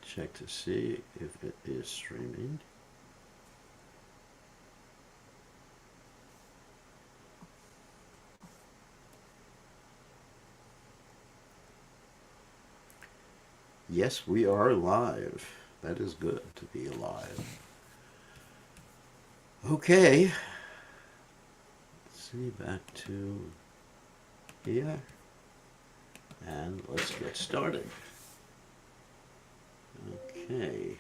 check to see if it is streaming. Yes, we are live. That is good to be alive. Okay. Let's see, back to here. And let's get started. Okay.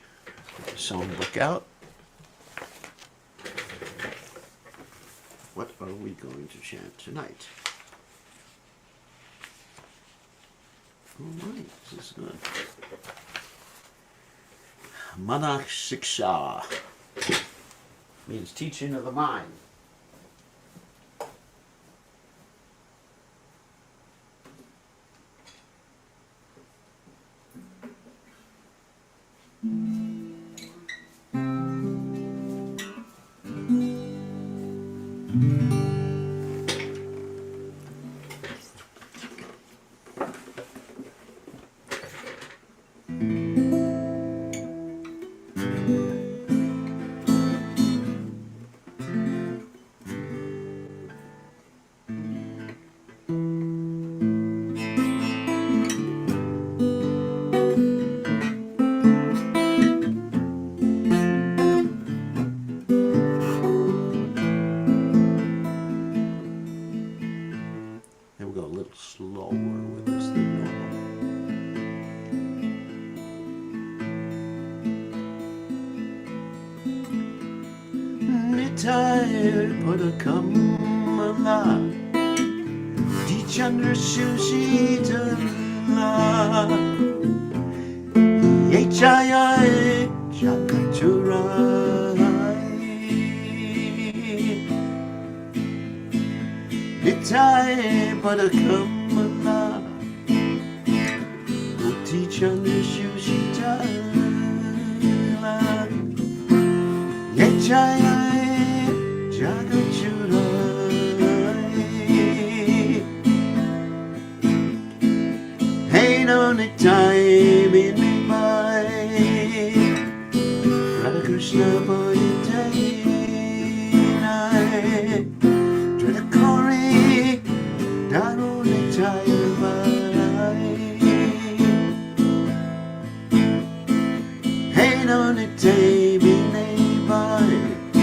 Get the songbook out. What are we going to chant tonight? All right, this is good. Manak Siksha means teaching of the mind. Padakamala Dichandra Sushitala Yechaya Chakaturai Nitai Padakamala Dichandra Sushitala Yechaya Ain't on the time in me mind Radha Krishna boy day night To the Kori Down on the time Ain't on the time in me mind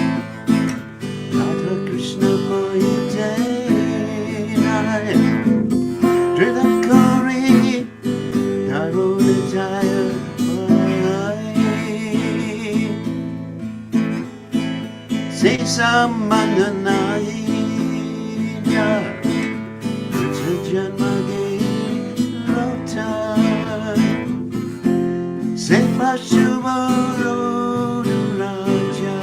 Radha Krishna boy day night To the Kori Say some mananaya It's a janmagi rota Say Pashubaro Raja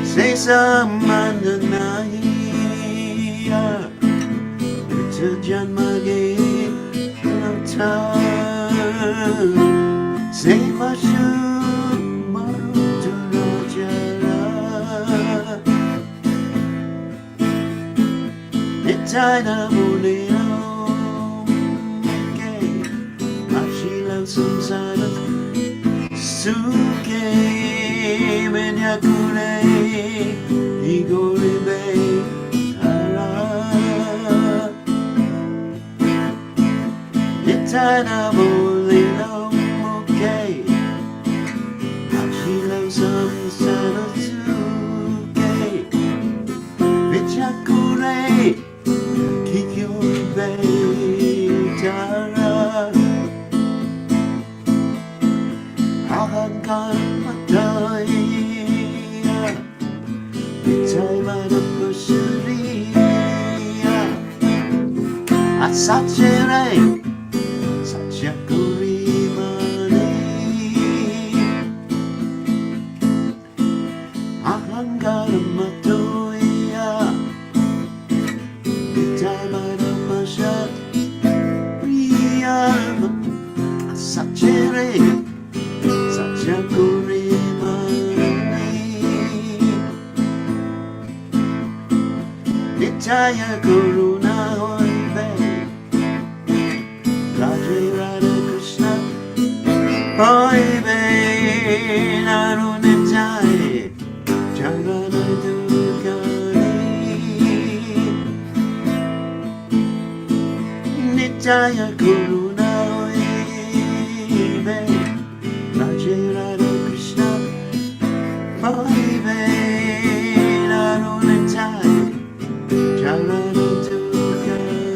Say some mananaya It's a janmagi rota Say Pashubaro Raja Nitana Mulino Ashila Samsara Suke Menyakure Igoribe Hara Nitana Mulino Ashila Samsara Suke Vichakure Kikuribe Tara Ahankar Mataya Vitaimana Pusuriya Asachere Satyakuri Mani Ahankar Matoya Vitaimana Pusuriya Asachere Satyakuri Mani Nitya Karuna Hoibe Nitya Karuna Eve Raja Radha Krishna Eve Naru Nitya Jarana Dukani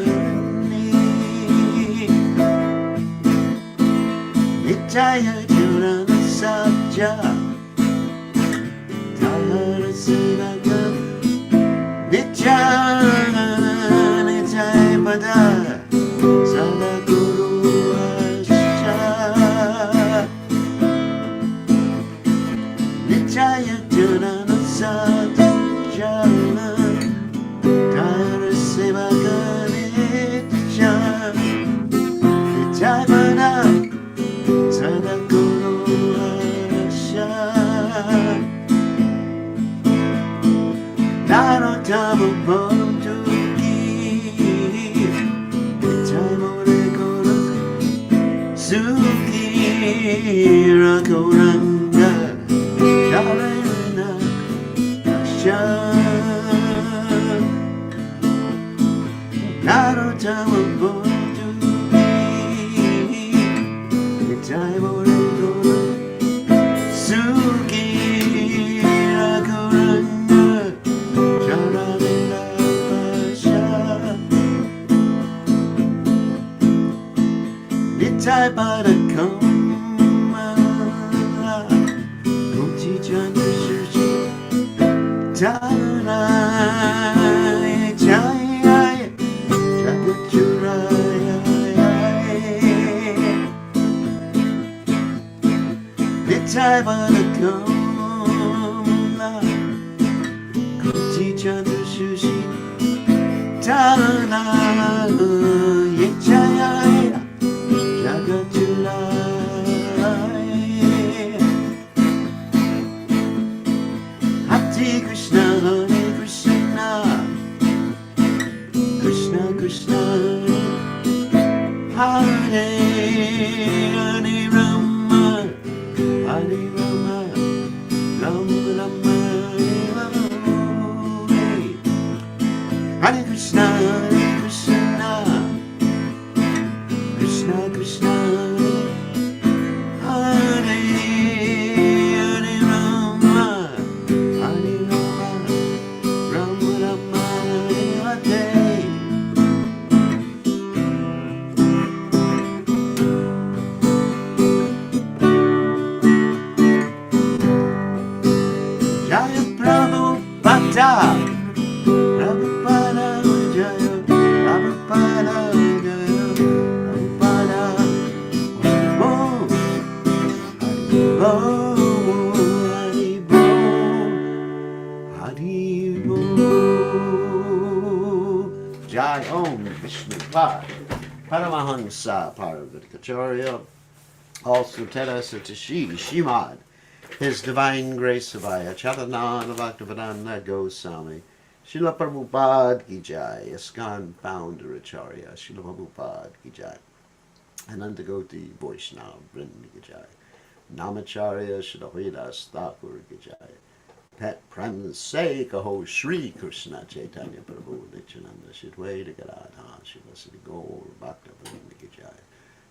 Nitya Jurana Satya Tahara Sivagan Nitya Nitya Pada Sadaguru Asha Nityaya Jnana Satya Tahara Sivagan Nitya Nitya Pada Sadaguru Asha Narottama Bhaduki Nityamore Gora Suki Raghuranga Sharana Asha Narottama Bhaduki Nityamore Gora Suki Raghuranga Nitai pada kamala Kuti chanda shirji Tara Jaya Jagachuraya Nitai pada kamala Kuti chanda shirji Tara Jaya Hare Krishna, Hare Krishna, Krishna Krishna, Hare Hare Rama, Hare Rama, Rama Rama, Hare Krishna, Hare Krishna, Krishna Krishna. Jaya Prabhupada, Prabhupada Jaya, Prabhupada Jaya, Prabhupada, oh, Haribo, Haribo, Jai Om Vishnupad, Paramahansa Paravatikacharya, also Tera Satashi Shimad. His Divine Grace Savaya Charananda Bhaktivedanta Goswami Srila Prabhupada Ki Jai ISKCON Founder Acharya Srila Prabhupada Ki Jai Anantagoti Vaishnava Vrinda Ki Jai Namacharya Srila Haridas Thakur Ki Jai Pet Prem Se Kaho Shri Krishna Chaitanya Prabhu Nityananda Shidwaita Gadadha Srila Siddhi Gaur Bhaktivedanta Ki Jai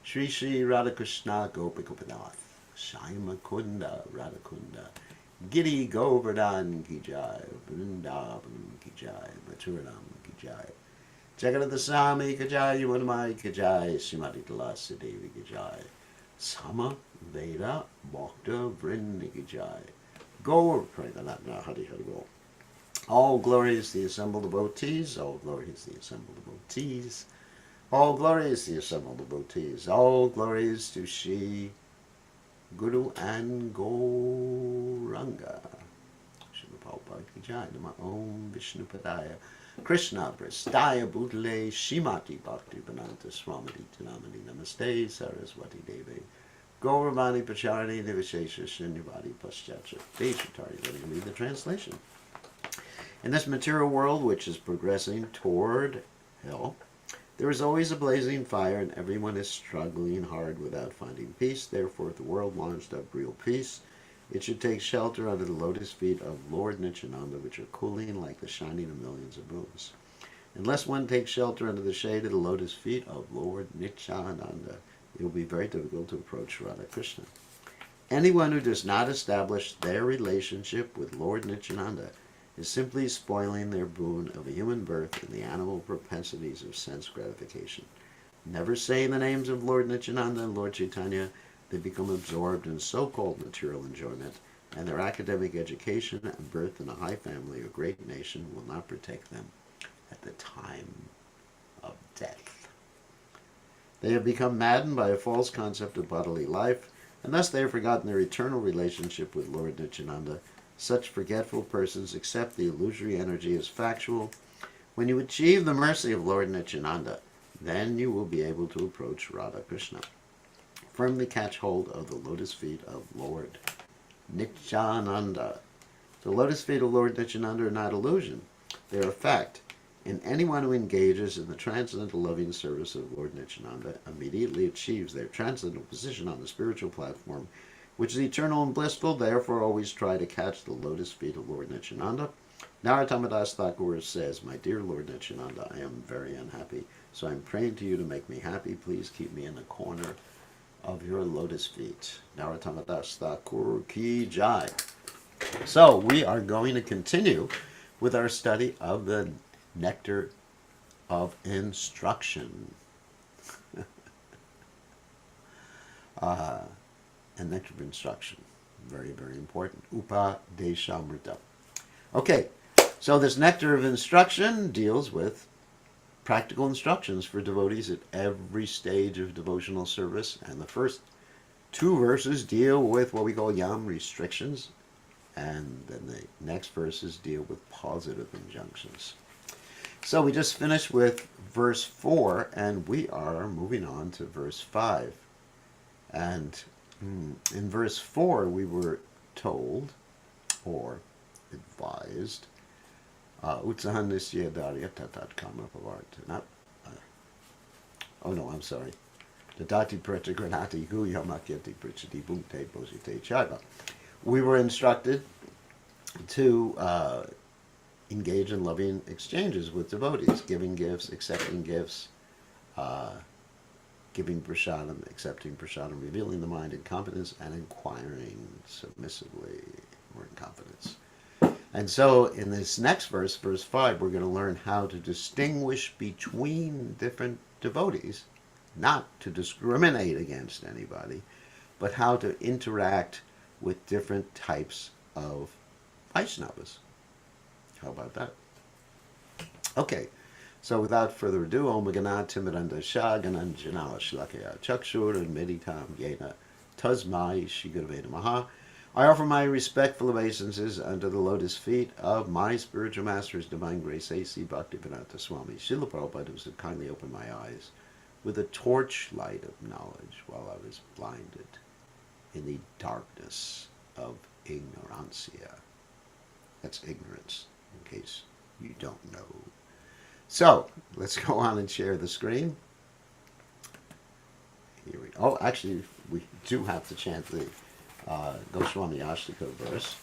Shri Shri Radhakrishna Gopikopanath Shaima Kunda, Radhakunda, Giri Govardhan Ki Jai, Vrindavan Ki Jai, Maturanam Ki Jai, Jagannath Swami Ki Jai, Yuvanamai Ki Jai, Srimati Tulasi Devi Ki Jai, Sama Veda Bhakta Vrinda Ki Jai, Gaur Premanatna Hari Hari Bol. All glory is the assembled devotees, all glory is the assembled devotees, all glory is the assembled devotees, all glory is to Shri Guru and Gauranga. Srila Prabhupada Ki Jai. Nama Om Vishnupadaya Krishna Prastaya Bhutale Shimati Bhakti Vedanta Swamiti Tanamani Namaste Saraswati Devi Gauravani Pacharani Nivishesha Shunyavadi Paschatra Deshatari. Let me read the translation. In this material world which is progressing toward hell, there is always a blazing fire, and everyone is struggling hard without finding peace. Therefore, if the world wants to have real peace, it should take shelter under the lotus feet of Lord Nityananda, which are cooling like the shining of millions of moons. Unless one takes shelter under the shade of the lotus feet of Lord Nityananda, it will be very difficult to approach Radha Krishna. Anyone who does not establish their relationship with Lord Nityananda is simply spoiling their boon of a human birth and the animal propensities of sense gratification. Never saying the names of Lord Nityananda and Lord Chaitanya, they become absorbed in so-called material enjoyment, and their academic education and birth in a high family or great nation will not protect them at the time of death. They have become maddened by a false concept of bodily life, and thus they have forgotten their eternal relationship with Lord Nityananda. Such forgetful persons accept the illusory energy as factual. When you achieve the mercy of Lord Nityananda, then you will be able to approach Radha Krishna. Firmly catch hold of the lotus feet of Lord Nityananda. The lotus feet of Lord Nityananda are not illusion. They are a fact. And anyone who engages in the transcendental loving service of Lord Nityananda immediately achieves their transcendental position on the spiritual platform, which is eternal and blissful. Therefore, always try to catch the lotus feet of Lord Nityananda. Narottam Das Thakur says, "My dear Lord Nityananda, I am very unhappy, so I'm praying to you to make me happy. Please keep me in the corner of your lotus feet." Narottam Das Thakur ki jai. So we are going to continue with our study of the Nectar of Instruction. And Nectar of Instruction, very, very important. Upadeshamrita. Okay, so this Nectar of Instruction deals with practical instructions for devotees at every stage of devotional service. And the first two verses deal with what we call yam, restrictions. And then the next verses deal with positive injunctions. So we just finished with verse 4, and we are moving on to verse 5. And in verse 4, we were told, or advised, Utsahanisya Darya Tatat Kama Pavartana. Oh no, I'm sorry. Tatati Pratagranati Guyamakyati Prichati Bhunte Bosite Chaiva. We were instructed to engage in loving exchanges with devotees, giving gifts, accepting gifts, giving prasadam, accepting prasadam, revealing the mind in confidence, and inquiring submissively or in confidence. And so in this next verse, verse 5, we're going to learn how to distinguish between different devotees, not to discriminate against anybody, but how to interact with different types of Vaishnavas. How about that? Okay, so without further ado, Om Gana Timiranda Shah Gananjana Shlakaya Chakshur and Meditam Yena Tasmai Shigurve Namaha. I offer my respectful obeisances under the lotus feet of my spiritual master, His Divine Grace A.C. Bhaktivedanta Swami Srila Prabhupada, who had kindly opened my eyes with a torchlight of knowledge while I was blinded in the darkness of ignorancia. That's ignorance, in case you don't know. So, let's go on and share the screen. Here we go. Oh, actually, we do have to chant the Goswami Ashtaka verse.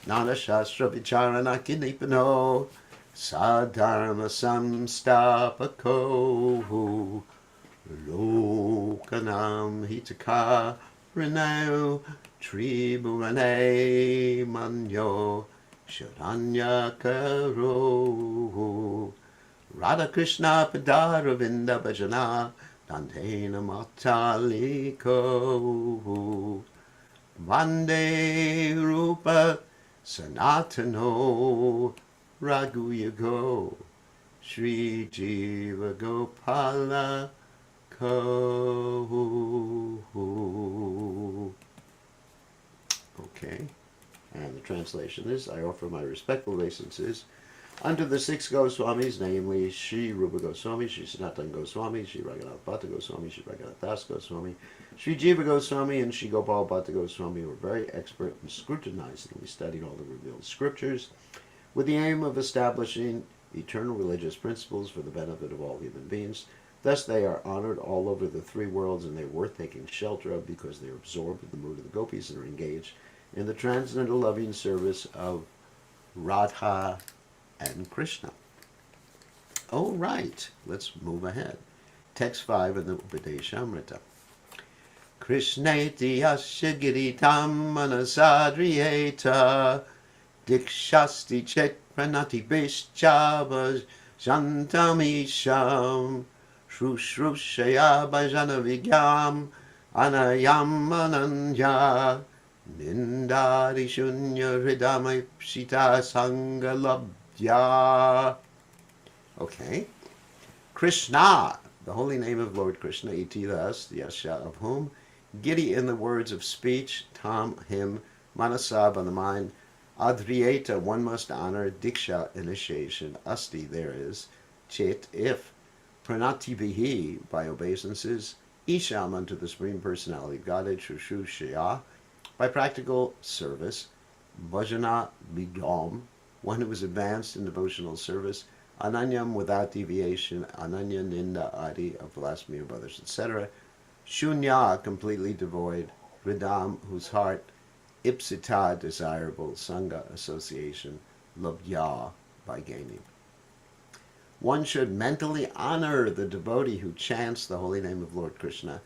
Nana Shastra Vicharana Kinipano Sadharma Samstapako Lokanam Hitaka Renao Tribhurane Manyo Sharanya Karo Radha Krishna Padaravinda Bhajana Dantena Mataliko Vande Rupa Sanatano Raghuyago Sri Jiva Gopala Ko. Okay, and the translation is, I offer my respectful obeisances unto the six Goswamis, namely Sri Rupa Goswami, Sri Sanatana Goswami, Sri Raghunath Bhatta Goswami, Sri Raghunath Das Goswami, Sri Jiva Goswami, and Sri Gopal Bhatta Goswami, who are very expert in scrutinizing and studying all the revealed scriptures with the aim of establishing eternal religious principles for the benefit of all human beings. Thus they are honored all over the three worlds, and they're worth taking shelter of because they're absorbed in the mood of the gopis and are engaged in the transcendental loving service of Radha and Krishna. Oh, right. Let's move ahead. Text 5 in the Upadeshamrita. Krishneti asya giritam manasadriyeta dikshasti chet pranati bishchava shantamisham shrushrushaya bhajana vigyam anayam ananya nindari shunya hridamai pshita sangalabdya. Okay. Krishna, the holy name of Lord Krishna, iti thus, the yasha of whom, giri in the words of speech, tam, him, manasab on the mind, adriyeta, one must honor, diksha, initiation, asti, there is, chet, if, pranati bihi, by obeisances, isham, unto the Supreme Personality of Godhead, shushu, shaya, by practical service, bhajana, bidom, one who is advanced in devotional service, ananyam, without deviation, ananya, ninda, adi, of blasphemy of others, etc. Shunya, completely devoid, hridam, whose heart, ipsita, desirable, sangha, association, labdya, by gaining. One should mentally honor the devotee who chants the holy name of Lord Krishna.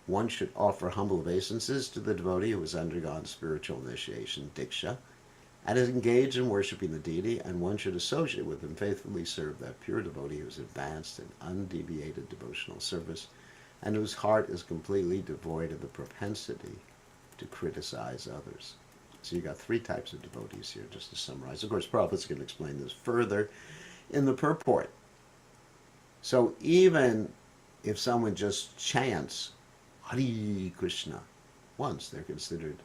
One should offer humble obeisances to the devotee who has undergone spiritual initiation, diksha, and is engaged in worshiping the deity, and one should associate with and faithfully serve that pure devotee who is advanced in undeviated devotional service and whose heart is completely devoid of the propensity to criticize others. So you got 3 types of devotees here, just to summarize. Of course, Prabhupada's going to explain this further in the purport. So even if someone just chants Hare Krishna once, they're considered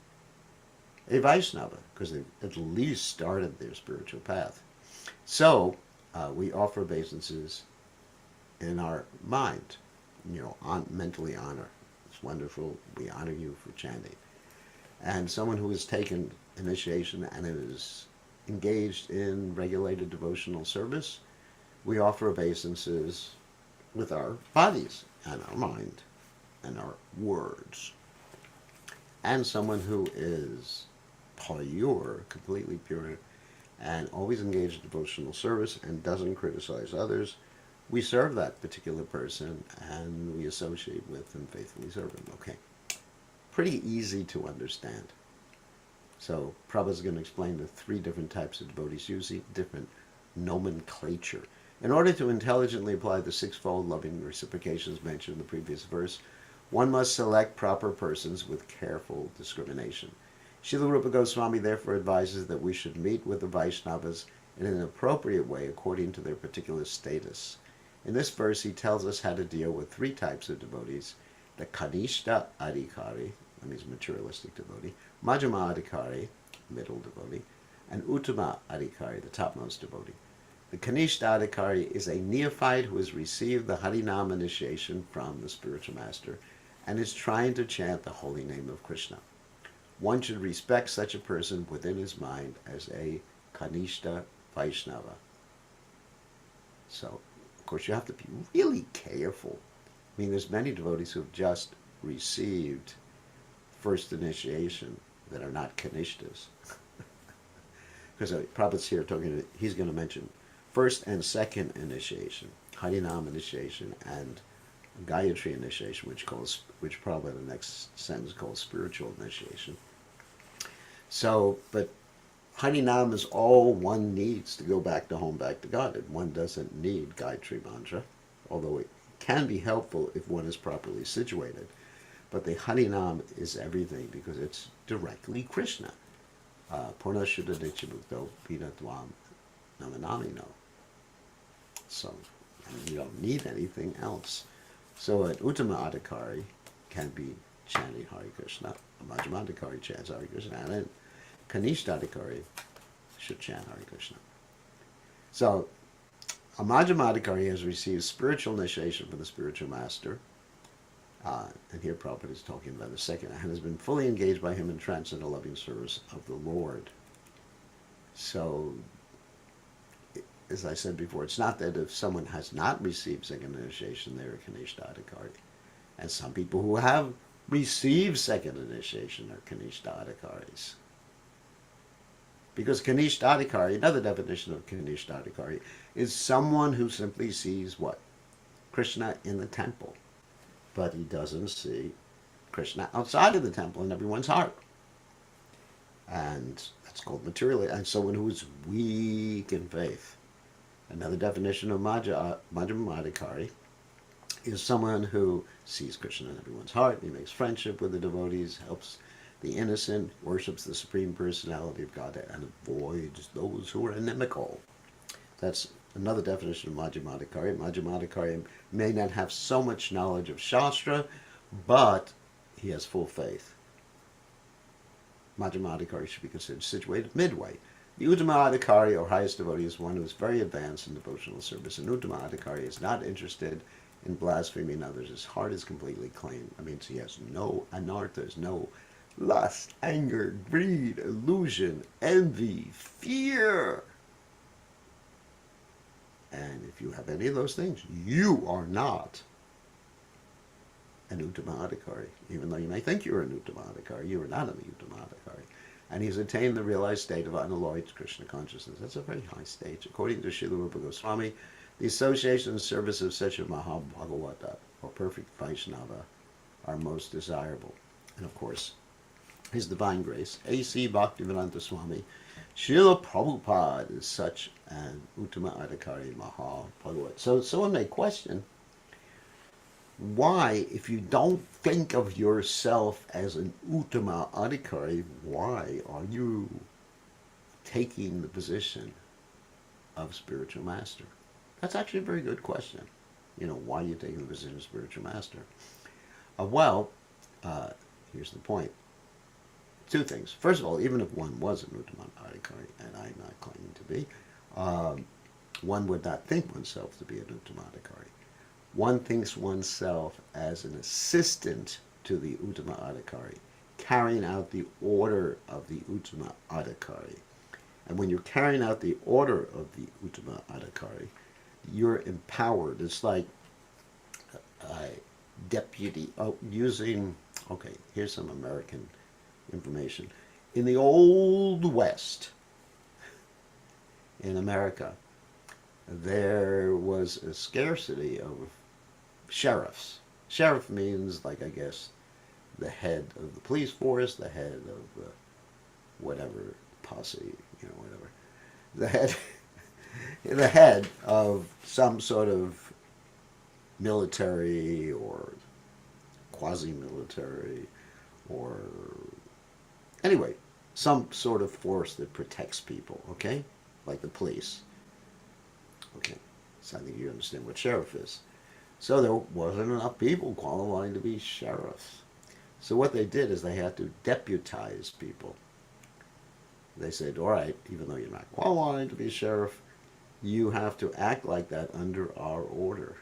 a Vaishnava, because they've at least started their spiritual path. So we offer obeisances in our mind, mentally honor. It's wonderful. We honor you for chanting. And someone who has taken initiation and is engaged in regulated devotional service, we offer obeisances with our bodies and our mind and our words. And someone who is pure, completely pure, and always engaged in devotional service and doesn't criticize others, we serve that particular person and we associate with and faithfully serve him. Okay. Pretty easy to understand. So Prabhupada's going to explain the 3 different types of devotees using different nomenclature. In order to intelligently apply the 6-fold loving reciprocations mentioned in the previous verse, one must select proper persons with careful discrimination. Srila Rupa Goswami therefore advises that we should meet with the Vaishnavas in an appropriate way according to their particular status. In this verse, he tells us how to deal with 3 types of devotees: the Kanishta Adhikari, that means materialistic devotee, Majjhima Adhikari, middle devotee, and Uttama Adhikari, the topmost devotee. The Kanishta Adhikari is a neophyte who has received the Harinam initiation from the spiritual master and is trying to chant the holy name of Krishna. One should respect such a person within his mind as a Kanishta Vaishnava. So, of course, you have to be really careful. I mean, there's many devotees who have just received first initiation that are not Kanishtas. Because Prabhupada's here he's going to mention first and second initiation, Harinam initiation, and Gayatri initiation, which Prabhupada in the next sentence calls spiritual initiation. So, but Harinam is all one needs to go back to home, back to God. And one doesn't need Gayatri mantra, although it can be helpful if one is properly situated. But the Harinam is everything because it's directly Krishna. Purna Shuddha Nityamukto Pina Dvam Namanami no. So, you don't need anything else. So an Uttama Adhikari can be chanting Hare Krishna. A Majjhima Adhikari chants Hare Krishna. And a Kanishta Adhikari should chant Hare Krishna. So a Majjhima Adhikari has received spiritual initiation from the spiritual master. And here Prabhupada is talking about the second, and has been fully engaged by him in transcendental loving service of the Lord. So, as I said before, it's not that if someone has not received second initiation, they're a Kanishta Adhikari. And some people who have received second initiation are Kanishta Adhikaris. Because Kanishta Adhikari, another definition of Kanishta Adhikari, is someone who simply sees what? Krishna in the temple. But he doesn't see Krishna outside of the temple in everyone's heart. And that's called material. And someone who is weak in faith. Another definition of Madhyamadikari is someone who sees Krishna in everyone's heart. He makes friendship with the devotees, helps the innocent, worships the Supreme Personality of God, and avoids those who are inimical. That's another definition of Madhyamadikari. Madhyamadikari may not have so much knowledge of Shastra, but he has full faith. Madhyamadikari should be considered situated midway. The Uttama-adhikari, or highest devotee, is one who is very advanced in devotional service. An Uttama-adhikari is not interested in blaspheming others. His heart is completely clean. That means he has no anarthas, no lust, anger, greed, illusion, envy, fear. And if you have any of those things, you are not an Uttama-adhikari. Even though you may think you're an Uttama-adhikari, you are not an Uttama-adhikari. And he's attained the realized state of unalloyed Krishna consciousness. That's a very high stage. According to Srila Rupa Goswami, the association and service of such a Mahabhagavata, or perfect Vaishnava, are most desirable. And of course, His Divine Grace, A.C. Bhaktivedanta Swami, Srila Prabhupada is such an Uttama-adhikari Mahabhagavata. So someone may question, why, if you don't think of yourself as an Uttama-adhikari, why are you taking the position of spiritual master? That's actually a very good question. You know, why are you taking the position of spiritual master? Here's the point. Two things. First of all, even if one was an Uttama-adhikari, and I'm not claiming to be, one would not think oneself to be an Uttama-adhikari. One thinks oneself as an assistant to the Uttama-adhikari, carrying out the order of the Uttama-adhikari. And when you're carrying out the order of the Uttama-adhikari, you're empowered. It's like a deputy, here's some American information. In the Old West, in America, there was a scarcity of sheriffs. Sheriff means, like, I guess, the head of the police force, the head of whatever posse, whatever. The head of some sort of military or quasi-military or, anyway, some sort of force that protects people, okay? Like the police. Okay, so I think you understand what sheriff is. So there wasn't enough people qualifying to be sheriffs. So what they did is they had to deputize people. They said, all right, even though you're not qualified to be sheriff, you have to act like that under our order.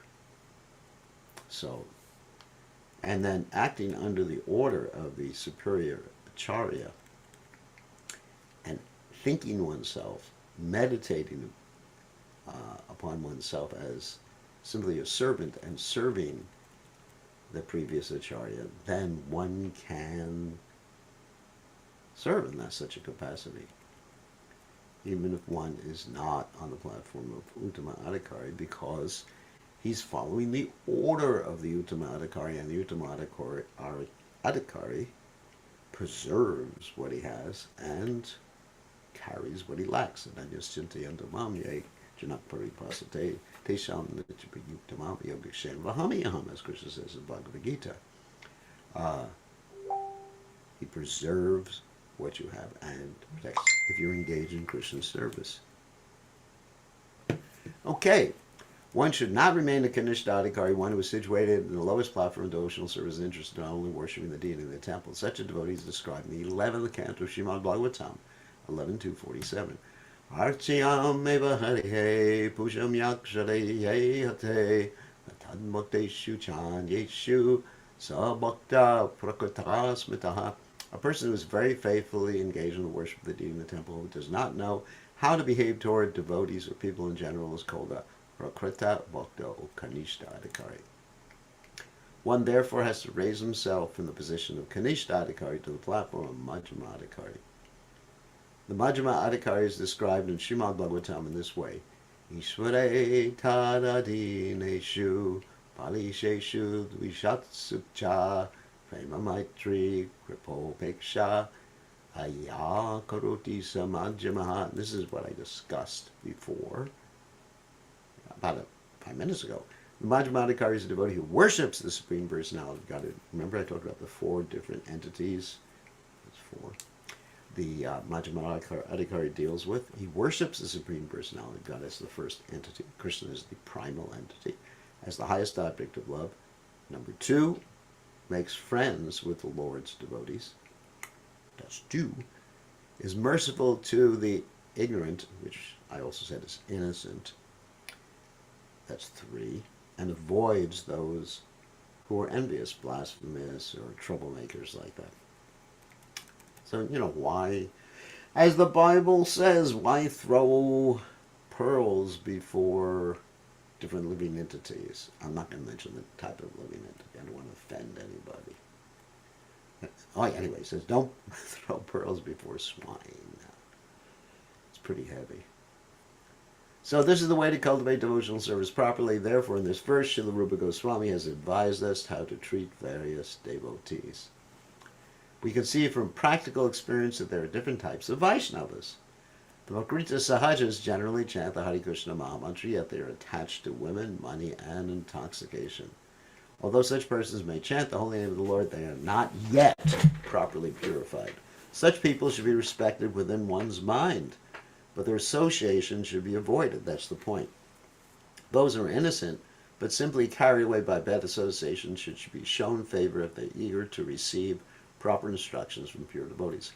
So, and then acting under the order of the superior acharya and thinking oneself, meditating upon oneself as simply a servant and serving the previous acharya, then one can serve in such a capacity, even if one is not on the platform of Uttama-adhikari, because he's following the order of the Uttama-adhikari, and the Uttama-adhikari preserves what he has and carries what he lacks. And then just Chintayandamamye Janak Paripasate Tesham Nityapayuktamam Yogashen Vahamiyaham, as Krishna says in Bhagavad Gita. He preserves what you have and protects if you're engaged in Krishna's service. Okay. One should not remain a Kanishta-adhikari, one who is situated in the lowest platform of devotional service and interested in only worshiping the deity in the temple. Such a devotee is described in the 11th canto of Srimad Bhagavatam, 11.247. Archiyam eva harihe pusham yakshare hate tadmokteshu chan yeshu sabhakta prakrita smitaha. A person who is very faithfully engaged in the worship of the deity in the temple who does not know how to behave toward devotees or people in general is called a Prakrita Bhakta or Kanishta Adhikari. One therefore has to raise himself from the position of Kanishta Adhikari to the platform of Madhyama Adhikari. The Madhyama Adhikari is described in Srimad Bhagavatam in this way. Ishvare tadadineshu palisheshu dvishatsukcha prema maitri kripopeksha aya karoti samajamaha. This is what I discussed before, about 5 minutes ago. The Madhyamadikari is a devotee who worships the Supreme Personality of Godhead. Remember I talked about the 4 different entities? There's 4. The Madhyamadikari deals with. He worships the Supreme Personality of God as the first entity. Krishna is the primal entity, as the highest object of love. Number 2, makes friends with the Lord's devotees. That's 2. Is merciful to the ignorant, which I also said is innocent. That's 3. And avoids those who are envious, blasphemous, or troublemakers like that. So, why, as the Bible says, why throw pearls before different living entities? I'm not going to mention the type of living entity. I don't want to offend anybody. Oh, anyway, it says, don't throw pearls before swine. It's pretty heavy. So this is the way to cultivate devotional service properly. Therefore, in this verse, Srila Rupa Goswami has advised us how to treat various devotees. We can see from practical experience that there are different types of Vaishnavas. The Makrita Sahajas generally chant the Hare Krishna Mahamantra, yet they are attached to women, money, and intoxication. Although such persons may chant the holy name of the Lord, they are not yet properly purified. Such people should be respected within one's mind, but their association should be avoided. That's the point. Those who are innocent, but simply carried away by bad association, should be shown favor if they're eager to receive proper instructions from pure devotees.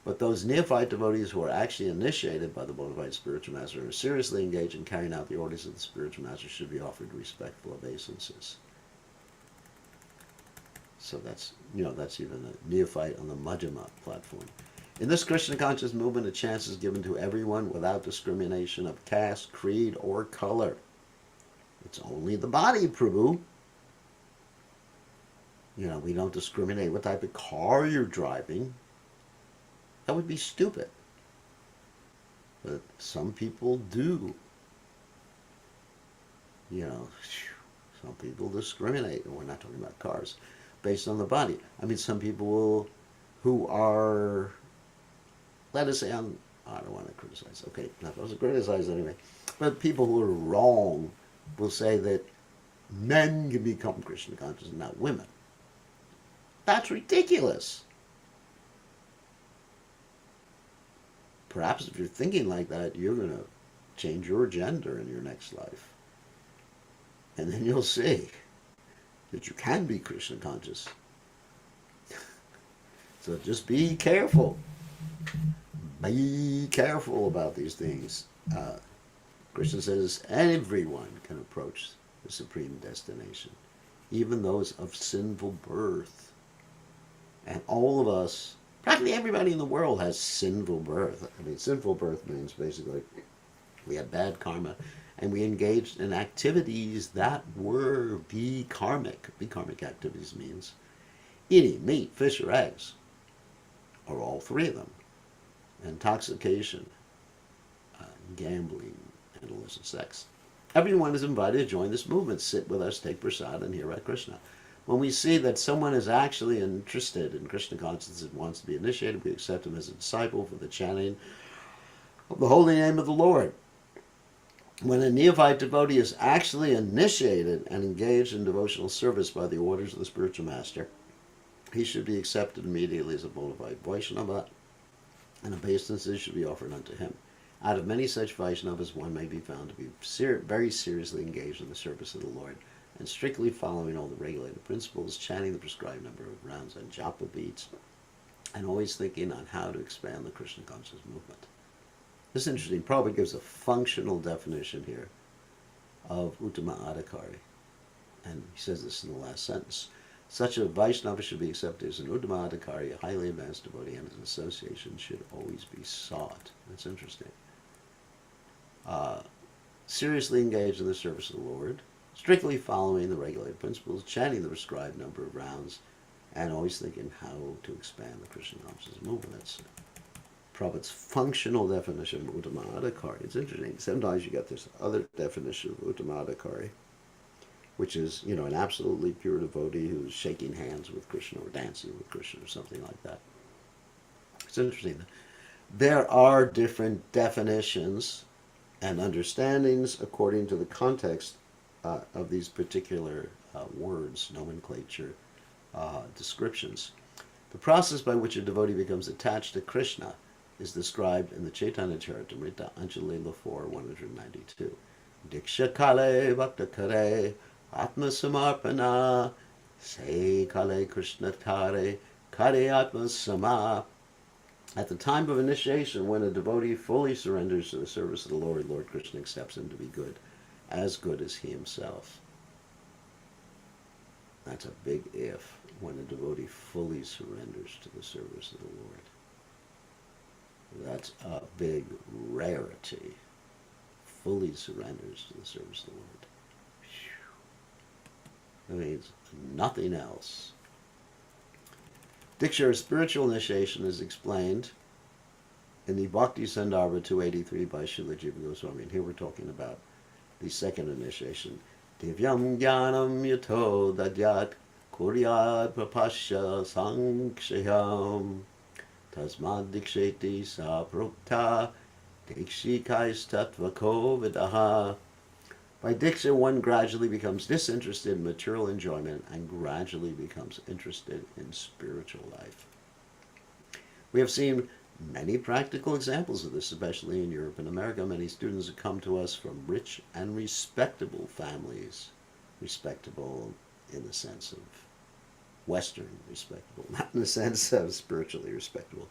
But those neophyte devotees who are actually initiated by the bona fide spiritual master and are seriously engaged in carrying out the orders of the spiritual master should be offered respectful obeisances. So that's even a neophyte on the Madhyama platform. In this Krishna conscious movement, a chance is given to everyone without discrimination of caste, creed, or color. It's only the body, Prabhu. We don't discriminate what type of car you're driving. That would be stupid. But some people do. Some people discriminate, and we're not talking about cars, based on the body. I mean, some people who are, let us say, I don't want to criticize. Okay, not supposed to criticize anyway. But people who are wrong will say that men can become Krishna conscious and not women. That's ridiculous. Perhaps if you're thinking like that, you're going to change your gender in your next life. And then you'll see that you can be Krishna conscious. So just be careful. Be careful about these things. Krishna says everyone can approach the supreme destination, even those of sinful birth. And all of us, practically everybody in the world has sinful birth. I mean, sinful birth means basically we had bad karma and we engaged in activities that were karmic. Karmic activities means eating meat, fish, or eggs, or all 3 of them. Intoxication, gambling, and illicit sex. Everyone is invited to join this movement, sit with us, take prasad, and hear Hare Krishna. When we see that someone is actually interested in Krishna consciousness and wants to be initiated, we accept him as a disciple for the chanting of the holy name of the Lord. When a neophyte devotee is actually initiated and engaged in devotional service by the orders of the spiritual master, he should be accepted immediately as a bona fide Vaishnava, and obeisances should be offered unto him. Out of many such Vaishnavas, one may be found to be very seriously engaged in the service of the Lord, and strictly following all the regulated principles, chanting the prescribed number of rounds and japa beats, and always thinking on how to expand the Krishna conscious movement. This is interesting. Prabhupada gives a functional definition here of Uttama Adhikari. And he says this in the last sentence. Such a Vaishnava should be accepted as an Uttama Adhikari, a highly advanced devotee, and his association should always be sought. That's interesting. Seriously engaged in the service of the Lord, strictly following the regulated principles, chanting the prescribed number of rounds, and always thinking how to expand the Krishna consciousness movement. Prabhupada's functional definition of Uttamadhikari. It's interesting. Sometimes you get this other definition of Uttamadhikari, which is, an absolutely pure devotee who's shaking hands with Krishna or dancing with Krishna or something like that. It's interesting. There are different definitions and understandings according to the context of these particular words, nomenclature, descriptions. The process by which a devotee becomes attached to Krishna is described in the Chaitanya Charitamrita, Anjali 4, 192. Diksha kale bhakta kare atma samarpana se kale Krishna tare kare atma sama. At the time of initiation, when a devotee fully surrenders to the service of the Lord Krishna accepts him to be good as he himself. That's a big if, when a devotee fully surrenders to the service of the Lord. That's a big rarity. Fully surrenders to the service of the Lord. That means nothing else. Diksha, or spiritual initiation, is explained in the Bhakti Sandarbha 283 by Srila Jiva Goswami. And here we're talking about the second initiation. Divyam jnanam yato dadyat kuryat prapasya sankshayam tasmad diksheti sa prukta dikshikais tatvako vidaha. By Diksha, one gradually becomes disinterested in material enjoyment and gradually becomes interested in spiritual life. We have seen many practical examples of this, especially in Europe and America. Many students have come to us from rich and respectable families. Respectable in the sense of Western respectable, not in the sense of spiritually respectable.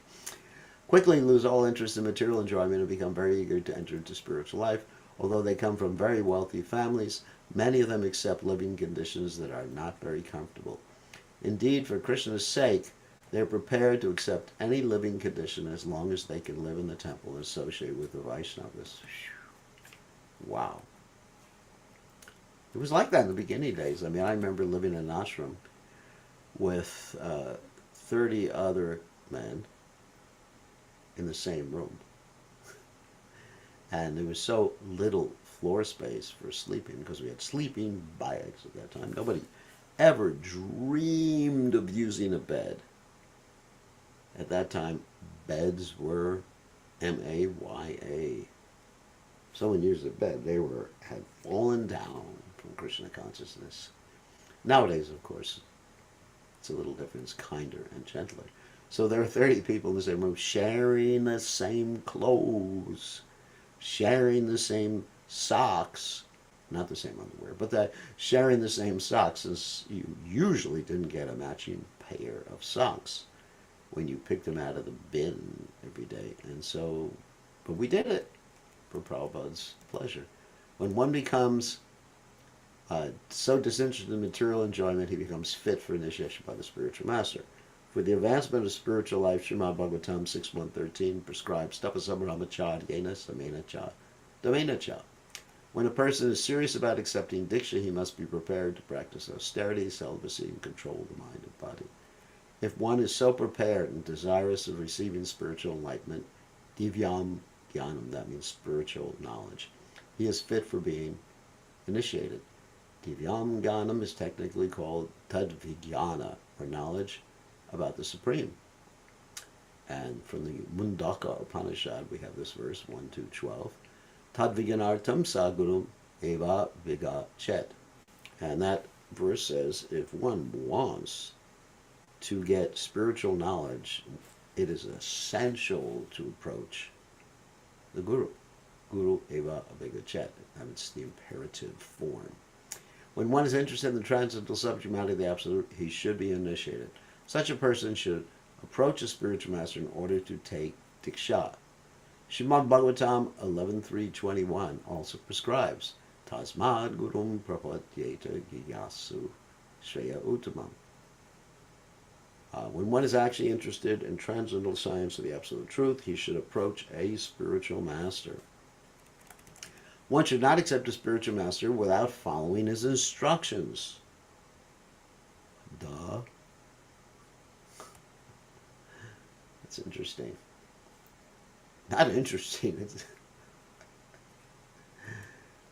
Quickly lose all interest in material enjoyment and become very eager to enter into spiritual life. Although they come from very wealthy families, many of them accept living conditions that are not very comfortable. Indeed, for Krishna's sake, they are prepared to accept any living condition as long as they can live in the temple and associate with the Vaishnavas. Wow. It was like that in the beginning days. I mean, I remember living in an ashram with 30 other men in the same room. And there was so little floor space for sleeping because we had sleeping bags at that time. Nobody ever dreamed of using a bed. At that time, beds were M-A-Y-A. Someone used a bed. They had fallen down from Krishna consciousness. Nowadays, of course, it's a little different. It's kinder and gentler. So there are 30 people in the same room sharing the same clothes, sharing the same socks, not the same underwear, but sharing the same socks, as you usually didn't get a matching pair of socks when you picked them out of the bin every day. And so, but we did it for Prabhupada's pleasure. When one becomes so disinterested in material enjoyment, he becomes fit for initiation by the spiritual master. For the advancement of spiritual life, Srimad Bhagavatam 6.113 prescribes tapasamramacha yena samena cha damena cha. When a person is serious about accepting Diksha, he must be prepared to practice austerity, celibacy, and control of the mind and body. If one is so prepared and desirous of receiving spiritual enlightenment, divyam jnanam, that means spiritual knowledge, he is fit for being initiated. Divyam jnanam is technically called tadvijnana, or knowledge about the Supreme. And from the Mundaka Upanishad, we have this verse, 1-12. Tadvijnanartam sagurum eva viga chet. And that verse says, if one wants to get spiritual knowledge, it is essential to approach the Guru. Guru eva viga chet. And it's the imperative form. When one is interested in the transcendental subject matter of the Absolute, he should be initiated. Such a person should approach a spiritual master in order to take Diksha. Srimad Bhagavatam 11.3.21 also prescribes Tasmad Gurum Prapadyeta Giyasu Shreya Uttamam. When one is actually interested in transcendental science of the Absolute Truth, he should approach a spiritual master. One should not accept a spiritual master without following his instructions. Duh. That's interesting. Not interesting.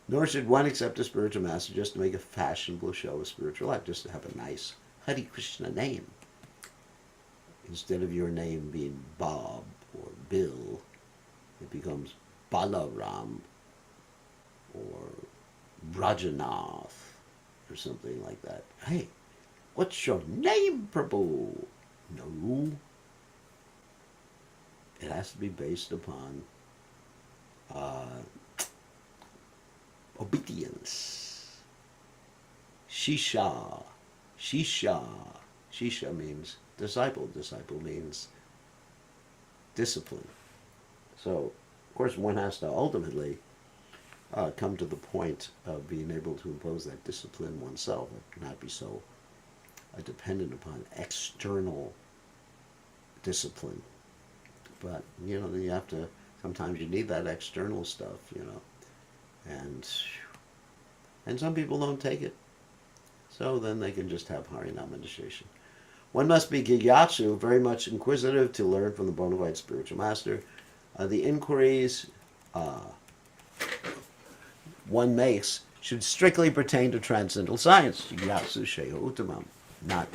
Nor should one accept a spiritual master just to make a fashionable show of spiritual life, just to have a nice Hare Krishna name. Instead of your name being Bob or Bill, it becomes Balaram or Brajanath or something like that. Hey, what's your name, Prabhu? No. It has to be based upon obedience. Shisha. Shisha. Shisha means disciple. Disciple means discipline. So, of course, one has to ultimately come to the point of being able to impose that discipline oneself and not be so dependent upon external discipline. But, you know, you have to, sometimes you need that external stuff, you know. And some people don't take it. So then they can just have Harinam initiation. One must be Gigyasu, very much inquisitive, to learn from the bona fide spiritual master. The inquiries one makes should strictly pertain to transcendental science. Gigyasu Sheho Uttamam, not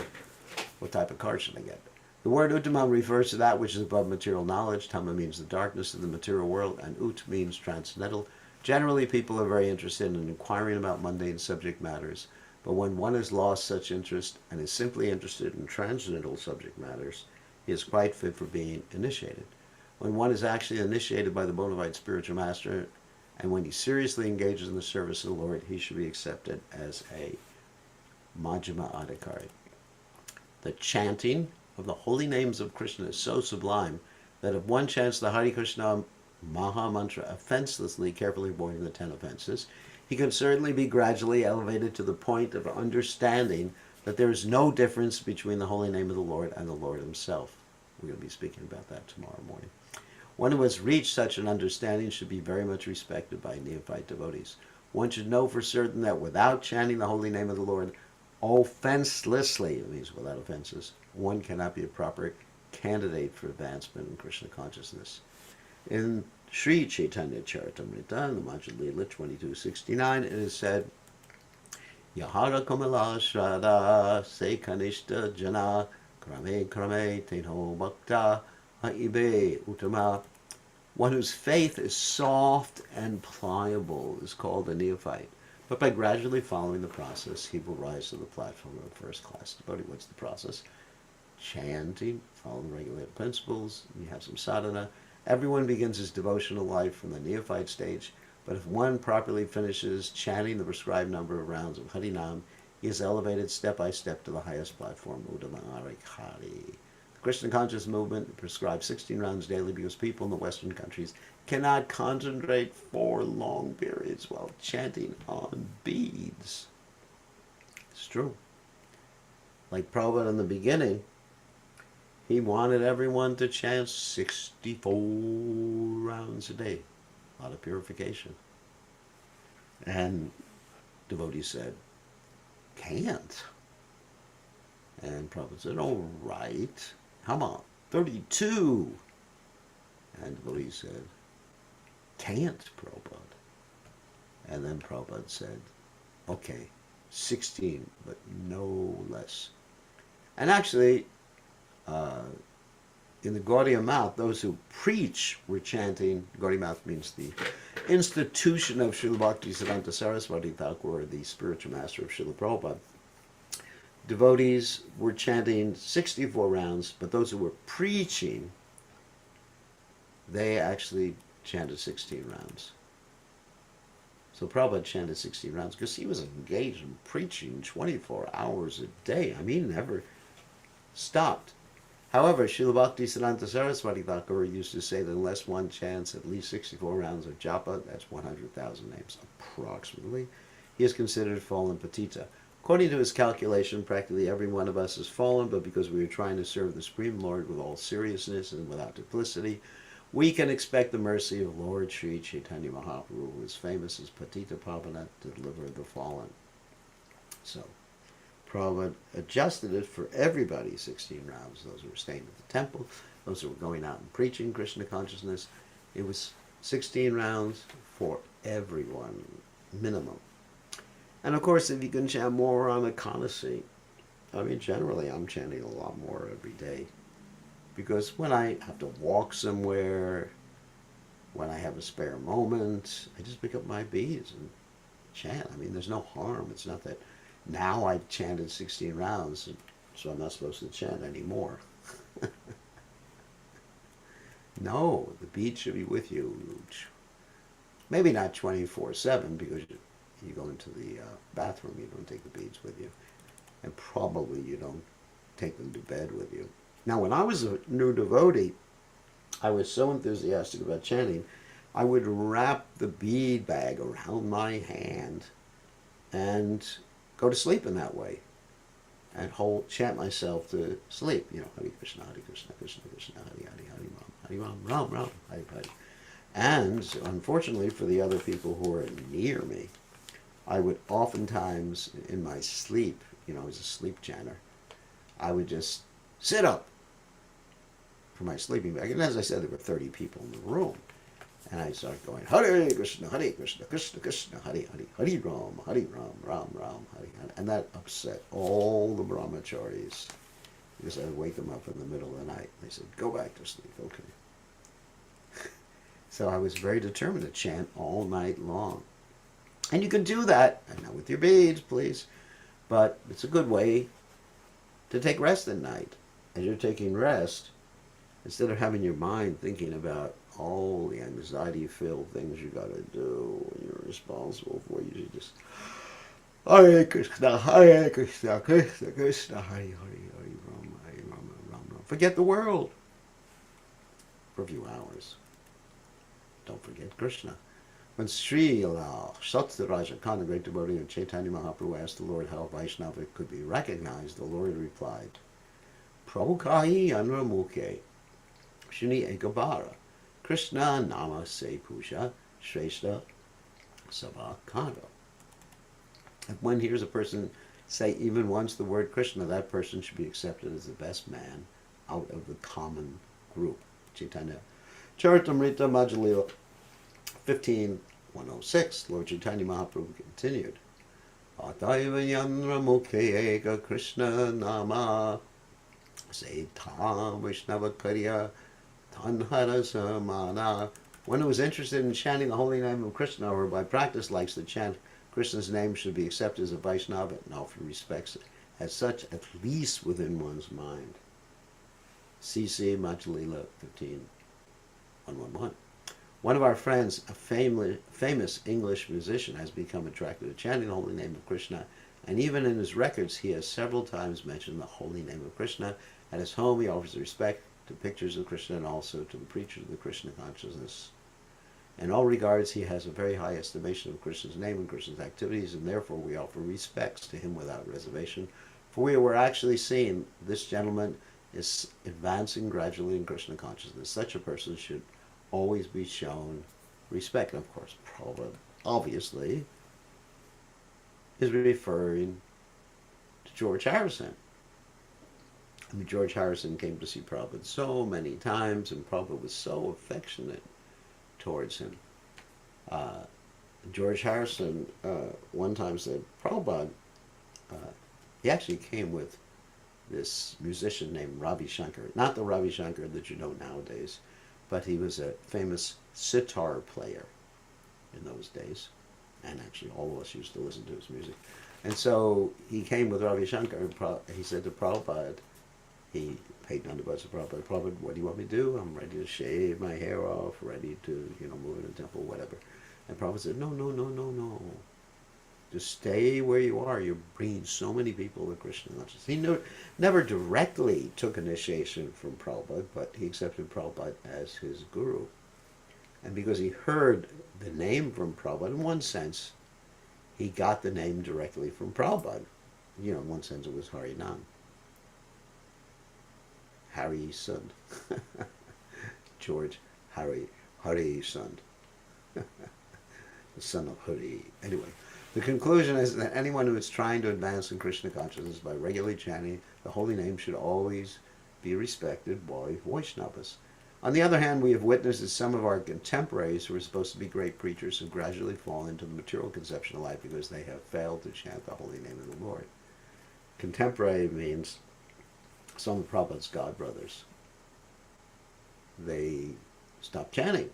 what type of card should I get. The word Uttamam refers to that which is above material knowledge. Tama means the darkness of the material world, and Ut means transcendental. Generally, people are very interested in inquiring about mundane subject matters, but when one has lost such interest and is simply interested in transcendental subject matters, he is quite fit for being initiated. When one is actually initiated by the bona fide spiritual master, and when he seriously engages in the service of the Lord, he should be accepted as a Majjhima Adhikari. The chanting of the holy names of Krishna is so sublime that if one chants the Hare Krishna Maha Mantra offenselessly, carefully avoiding the 10 offenses, he can certainly be gradually elevated to the point of understanding that there is no difference between the holy name of the Lord and the Lord himself. We're going to be speaking about that tomorrow morning. One who has reached such an understanding should be very much respected by neophyte devotees. One should know for certain that without chanting the holy name of the Lord offenselessly, it means without offenses, one cannot be a proper candidate for advancement in Krishna consciousness. In Sri Chaitanya Charitamrita, in the Majjhima Lila 2269, it is said, Yahara Kamala Shraddha Se Kanishta Jana Krame Krame Tenho Bhakta Haibe Uttama. One whose faith is soft and pliable is called a neophyte. But by gradually following the process, he will rise to the platform of a first-class devotee. What's the process? Chanting, following regulated principles, you have some sadhana. Everyone begins his devotional life from the neophyte stage, but if one properly finishes chanting the prescribed number of rounds of Harinam, he is elevated step by step to the highest platform, Uttama Adhikari. The Krishna conscious movement prescribes 16 rounds daily because people in the Western countries cannot concentrate for long periods while chanting on beads. It's true. Like Prabhupada in the beginning, he wanted everyone to chant 64 rounds a day. A lot of purification. And devotees said, can't. And Prabhupada said, all right. How about 32? And devotees said, can't, Prabhupada. And then Prabhupada said, okay, 16, but no less. And actually, in the Gaudiya Math, those who preach were chanting. Gaudiya Math means the institution of Srila Bhaktisiddhanta Saraswati Thakur, the spiritual master of Srila Prabhupada. Devotees were chanting 64 rounds, but those who were preaching, they actually chanted 16 rounds. So Prabhupada chanted 16 rounds because he was engaged in preaching 24 hours a day. I mean, he never stopped. However, Srila Bhaktisiddhanta Saraswati Thakur used to say that unless one chants at least 64 rounds of japa, that's 100,000 names approximately, he is considered fallen patita. According to his calculation, practically every one of us is fallen, but because we are trying to serve the Supreme Lord with all seriousness and without duplicity, we can expect the mercy of Lord Sri Chaitanya Mahaprabhu, who is famous as Patita Pavana, to deliver the fallen. So, Prabhupada adjusted it for everybody, 16 rounds. Those who were staying at the temple, those who were going out and preaching Krishna consciousness, It was 16 rounds for everyone, minimum. And of course, if you can chant more on economy, I mean, generally I'm chanting a lot more every day. Because when I have to walk somewhere, when I have a spare moment, I just pick up my beads and chant. I mean, there's no harm. It's not that now I've chanted 16 rounds, so I'm not supposed to chant anymore. No, the beads should be with you. Maybe not 24/7 because you go into the bathroom, you don't take the beads with you. And probably you don't take them to bed with you. Now, when I was a new devotee, I was so enthusiastic about chanting, I would wrap the bead bag around my hand and go to sleep in that way and chant myself to sleep. You know, Hare Krishna, Krishna Krishna, Hare Ram, Ram Ram, Hare Hare. And unfortunately for the other people who were near me, I would oftentimes, in my sleep, you know, as a sleep chanter, I would just sit up for my sleeping bag. And as I said, there were 30 people in the room. And I started going, Hare Krishna, Krishna Krishna, Hare Hare, Hare Ram, Ram Ram, Hare Hare. And that upset all the brahmacharis because I would wake them up in the middle of the night. They said, go back to sleep, okay. So I was very determined to chant all night long. And you can do that, and not with your beads, please, but it's a good way to take rest at night. As you're taking rest, instead of having your mind thinking about all the anxiety-filled things you got to do and you're responsible for, you should just Hare Krishna, Krishna Krishna, Hare Hare, Hare Ram, Ram Ram. Forget the world for a few hours. Don't forget Krishna. When Srila Satyaraja Khan, the great devotee of Chaitanya Mahaprabhu, asked the Lord how Vaishnava could be recognized, the Lord replied, Prabhukahi Anramukhe, Shuni Ekabara, Krishna Nama Se Pusha, Shrestha Sabha Kado. If one hears a person say even once the word Krishna, that person should be accepted as the best man out of the common group. Chaitanya Charitamrita Madhya 15:106, Lord Chaitanya Mahaprabhu continued, Ataiva Yanra Mukhe Eka Krishna Nama Seita Vaishnava Karya Tanhara Samana. One who is interested in chanting the holy name of Krishna or by practice likes to chant Krishna's name should be accepted as a Vaishnava and offer respects as such at least within one's mind. C.C. Madhya 15:111. One of our friends, a famous English musician, has become attracted to chanting the holy name of Krishna, and even in his records he has several times mentioned the holy name of Krishna. At his home he offers respect to pictures of Krishna and also to the preachers of the Krishna consciousness. In all regards he has a very high estimation of Krishna's name and Krishna's activities, and therefore we offer respects to him without reservation, for we were actually seeing this gentleman is advancing gradually in Krishna consciousness. Such a person should always be shown respect. And of course, Prabhupada, obviously, is referring to George Harrison. I mean, George Harrison came to see Prabhupada so many times, and Prabhupada was so affectionate towards him. George Harrison one time said, Prabhupada, he actually came with this musician named Ravi Shankar. Not the Ravi Shankar that you know nowadays, but he was a famous sitar player in those days. And actually all of us used to listen to his music. And so he came with Ravi Shankar, and he said to Prabhupada, he paid dandavats to Prabhupada, Prabhupada, what do you want me to do? I'm ready to shave my hair off, ready to, move in the temple, whatever. And Prabhupada said, no. Just stay where you are. You're bringing so many people to Krishna consciousness. He never directly took initiation from Prabhupada, but he accepted Prabhupada as his guru. And because he heard the name from Prabhupada, in one sense, he got the name directly from Prabhupada. In one sense it was Harinam. Hari Sund. George Hari Sund. The son of Hari. Anyway, the conclusion is that anyone who is trying to advance in Krishna consciousness by regularly chanting the holy name should always be respected by Vaishnavas. On the other hand, we have witnessed that some of our contemporaries who are supposed to be great preachers have gradually fallen into the material conception of life because they have failed to chant the holy name of the Lord. Contemporary means some of Prabhupada's God brothers. They stopped chanting.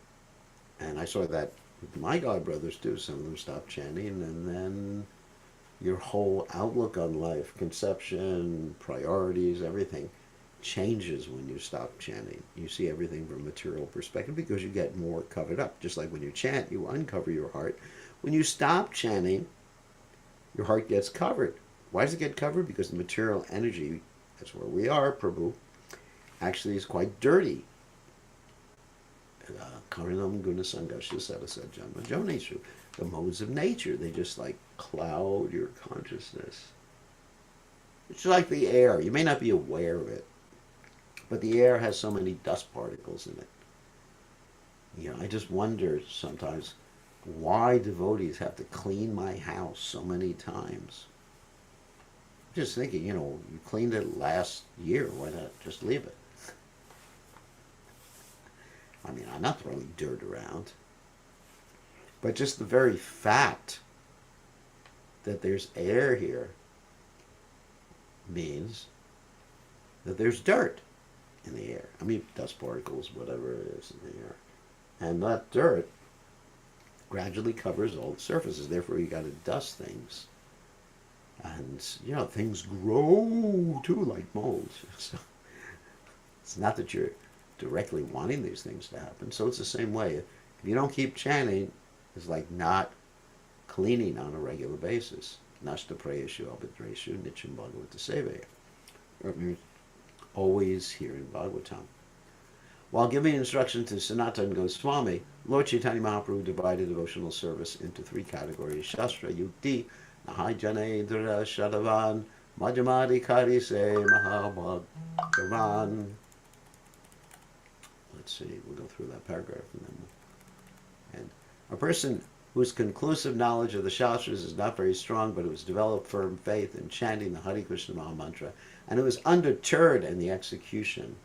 And I saw that with my God brothers too. Some of them stopped chanting, and then your whole outlook on life, conception, priorities, everything changes when you stop chanting. You see everything from a material perspective because you get more covered up. Just like when you chant, you uncover your heart. When you stop chanting, your heart gets covered. Why does it get covered? Because the material energy, that's where we are, Prabhu, actually is quite dirty. Karinam Gunasangasha Sadasa Janma Joneshu. The modes of nature, they just like cloud your consciousness. It's like the air. You may not be aware of it, but the air has so many dust particles in it. I just wonder sometimes why devotees have to clean my house so many times. Just thinking, you cleaned it last year. Why not just leave it? I mean, I'm not throwing dirt around. But just the very fact that there's air here means that there's dirt in the air. I mean, dust particles, whatever it is in the air. And that dirt gradually covers all the surfaces. Therefore, you got to dust things. And, things grow too, like molds. So it's not that you're directly wanting these things to happen. So it's the same way. If you don't keep chanting, it's like not cleaning on a regular basis. Nashta prayeshu abhidreshu nityam bhagavata sevaya. That means always here in Bhagavatam. While giving instruction to Sanatana Goswami, Lord Chaitanya Mahaprabhu divided devotional service into three categories: Shastra Yukti, Nahajane Dura Shadavan, Majamadi Karise Mahabhagavan. Let's see, we'll go through that paragraph and a person whose conclusive knowledge of the Shastras is not very strong, but who has developed firm faith in chanting the Hare Krishna Maha Mantra, and who is undeterred in the execution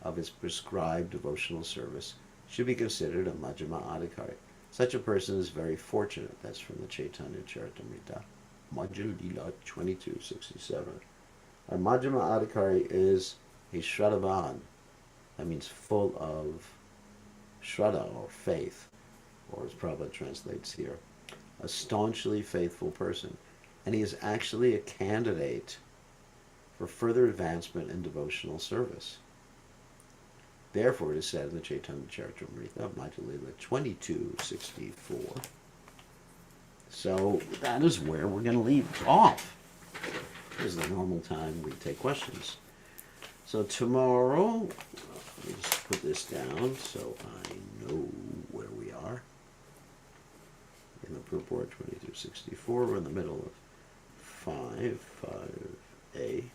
of his prescribed devotional service, should be considered a Majjhima Adhikari. Such a person is very fortunate. That's from the Chaitanya Charitamrita, Majjhima Lila 2267. A Majjhima Adhikari is a Shraddhavan. That means full of Shraddha, or faith, or as Prabhupada translates here, a staunchly faithful person. And he is actually a candidate for further advancement in devotional service. Therefore, it is said in the Chaitanya Charitamrita, Majjhima Lila 2264. So that is where we're going to leave off. This is the normal time we take questions. So tomorrow, let me just put this down so I know where we are. In the purport 2264, we're in the middle of 5A.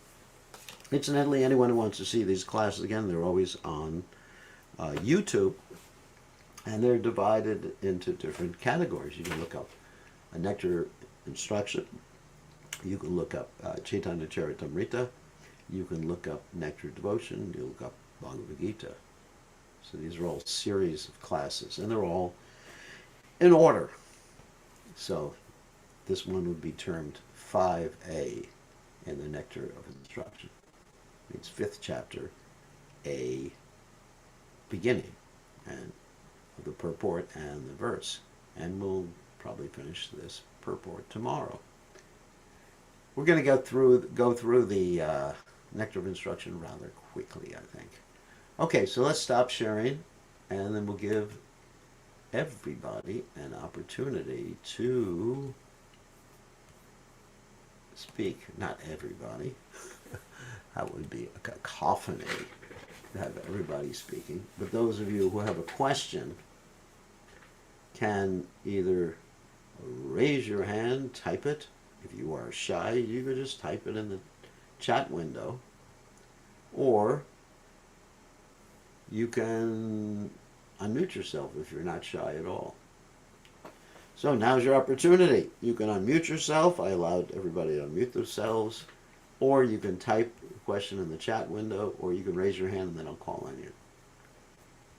Incidentally, anyone who wants to see these classes again, they're always on YouTube, and they're divided into different categories. You can look up a Nectar Instruction, you can look up Chaitanya Charitamrita, you can look up Nectar Devotion, you look up Bhagavad Gita. So these are all series of classes, and they're all in order. So this one would be termed 5A in the Nectar of Instruction. It's 5th chapter, A beginning, and of the purport and the verse. And we'll probably finish this purport tomorrow. We're going to go through the Nectar of Instruction rather quickly, I think. Okay, so let's stop sharing, and then we'll give everybody an opportunity to speak. Not everybody. That would be a cacophony to have everybody speaking. But those of you who have a question can either raise your hand, type it. If you are shy, you could just type it in the chat window. Or you can unmute yourself if you're not shy at all. So now's your opportunity. You can unmute yourself. I allowed everybody to unmute themselves. Or you can type a question in the chat window, or you can raise your hand and then I'll call on you.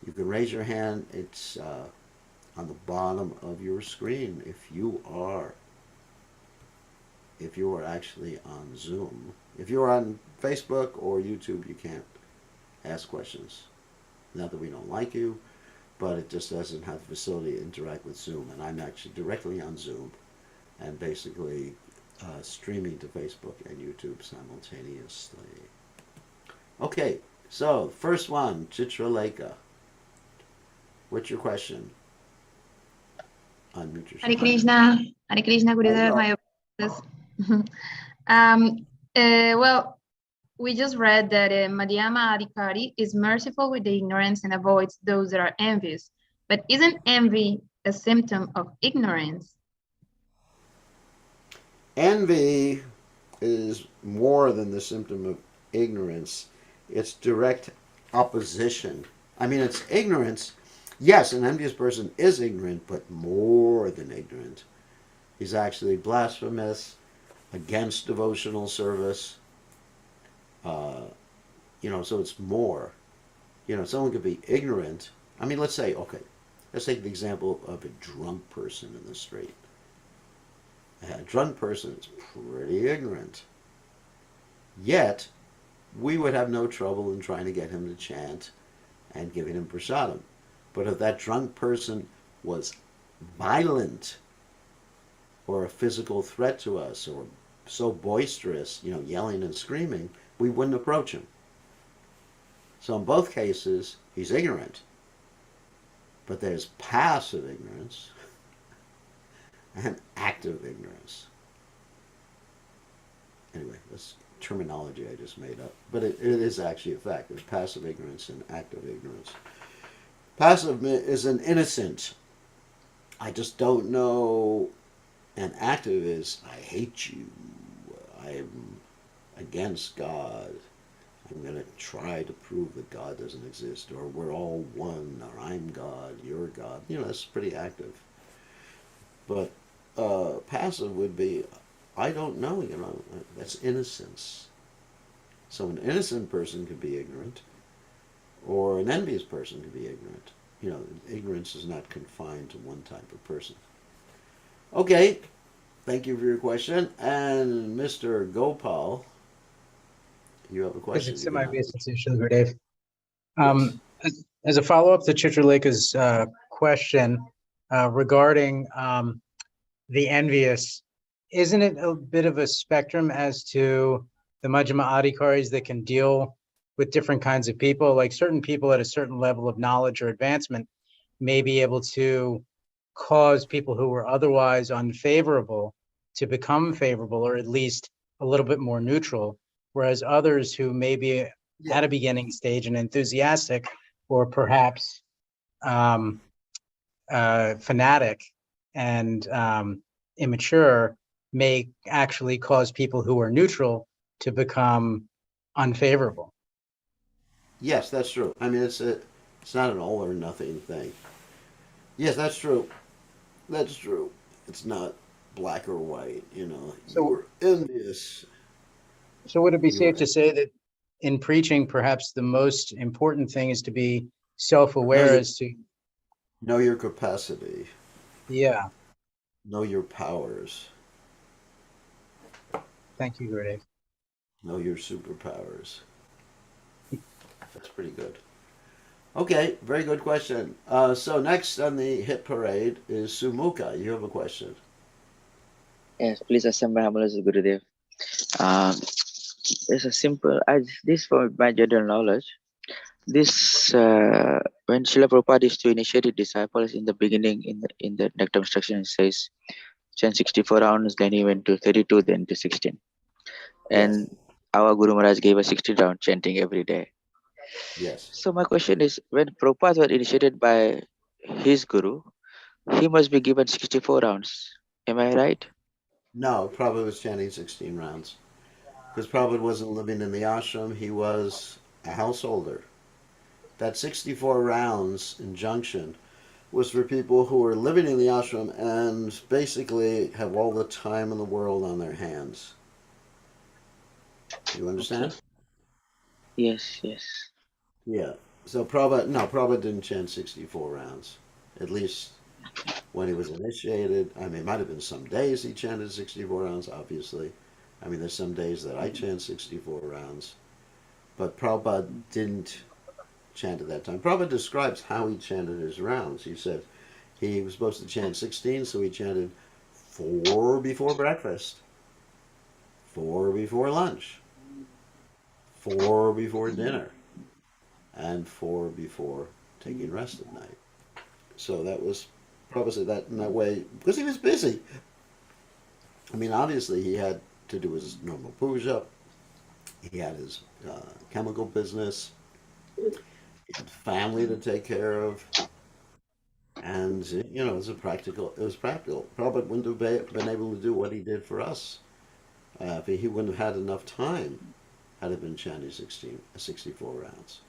You can raise your hand. It's on the bottom of your screen if you are actually on Zoom. If you're on Facebook or YouTube, you can't ask questions. Not that we don't like you, but it just doesn't have the facility to interact with Zoom. And I'm actually directly on Zoom and basically streaming to Facebook and YouTube simultaneously. Okay, so first one, Chitraleka. What's your question? Unmute yourself. Hare Krishna, Gurudev, my apologies. Well, we just read that Madhyama Adhikari is merciful with the ignorance and avoids those that are envious. But isn't envy a symptom of ignorance? Envy is more than the symptom of ignorance. It's direct opposition. I mean, it's ignorance. Yes, an envious person is ignorant, but more than ignorant. He's actually blasphemous, against devotional service. So it's more. Someone could be ignorant. I mean, let's take the example of a drunk person in the street. A drunk person is pretty ignorant. Yet, we would have no trouble in trying to get him to chant and giving him prasadam. But if that drunk person was violent or a physical threat to us or so boisterous, yelling and screaming, we wouldn't approach him. So in both cases, he's ignorant. But there's passive ignorance and active ignorance. Anyway, that's terminology I just made up. But it is actually a fact. There's passive ignorance and active ignorance. Passive is an innocent. I just don't know. And active is, I hate you. I'm against God. I'm going to try to prove that God doesn't exist. Or we're all one. Or I'm God. You're God. That's pretty active. But passive would be, I don't know. That's innocence. So an innocent person could be ignorant. Or an envious person could be ignorant. Ignorance is not confined to one type of person. Okay, thank you for your question. And Mr. Gopal, you have a question. Gurudev. As a follow-up to Chitraleka's question regarding the envious, isn't it a bit of a spectrum as to the Majjhima Adhikaris that can deal with different kinds of people? Like certain people at a certain level of knowledge or advancement may be able to cause people who were otherwise unfavorable to become favorable, or at least a little bit more neutral, whereas others who may be at a beginning stage and enthusiastic or perhaps fanatic and immature may actually cause people who are neutral to become unfavorable. Yes, that's true. I mean, it's not an all or nothing thing. Yes, that's true. That's true. It's not black or white, So you're envious. So would it be safe to say that in preaching, perhaps the most important thing is to be self-aware as to know your capacity. Yeah. Know your powers. Thank you, Gurudev. Know your superpowers. That's pretty good. Okay, very good question. So next on the hit parade is Sumuka. You have a question. Yes, please accept my humblest, Gurudev. It's a simple, this for my general knowledge. This, when Srila Prabhupada is to initiate his disciples in the beginning, in the Nectar of Instruction, it says, 64 rounds, then he went to 32, then to 16. And yes, our Guru Maharaj gave us 60 round chanting every day. Yes. So my question is, when Prabhupada was initiated by his Guru, he must be given 64 rounds. Am I right? No, Prabhupada was chanting 16 rounds. Because Prabhupada wasn't living in the ashram, he was a householder. That 64 rounds injunction was for people who were living in the ashram and basically have all the time in the world on their hands. You understand? Yes, yes. Yeah. So Prabhupada didn't chant 64 rounds. At least when he was initiated. I mean, it might have been some days he chanted 64 rounds, obviously. I mean, there's some days that I chant 64 rounds. But Prabhupada didn't chant at that time. Prabhupada describes how he chanted his rounds. He said he was supposed to chant 16, so he chanted 4 before breakfast, 4 before lunch, 4 before dinner, and 4 before taking rest at night. So that was Prabhupada said that in that way because he was busy. I mean, obviously he had to do his normal puja. He had his chemical business. He had family to take care of, and it was practical. It was practical. Prabhupada wouldn't have been able to do what he did for us if he wouldn't have had enough time had it been chanting 64 rounds.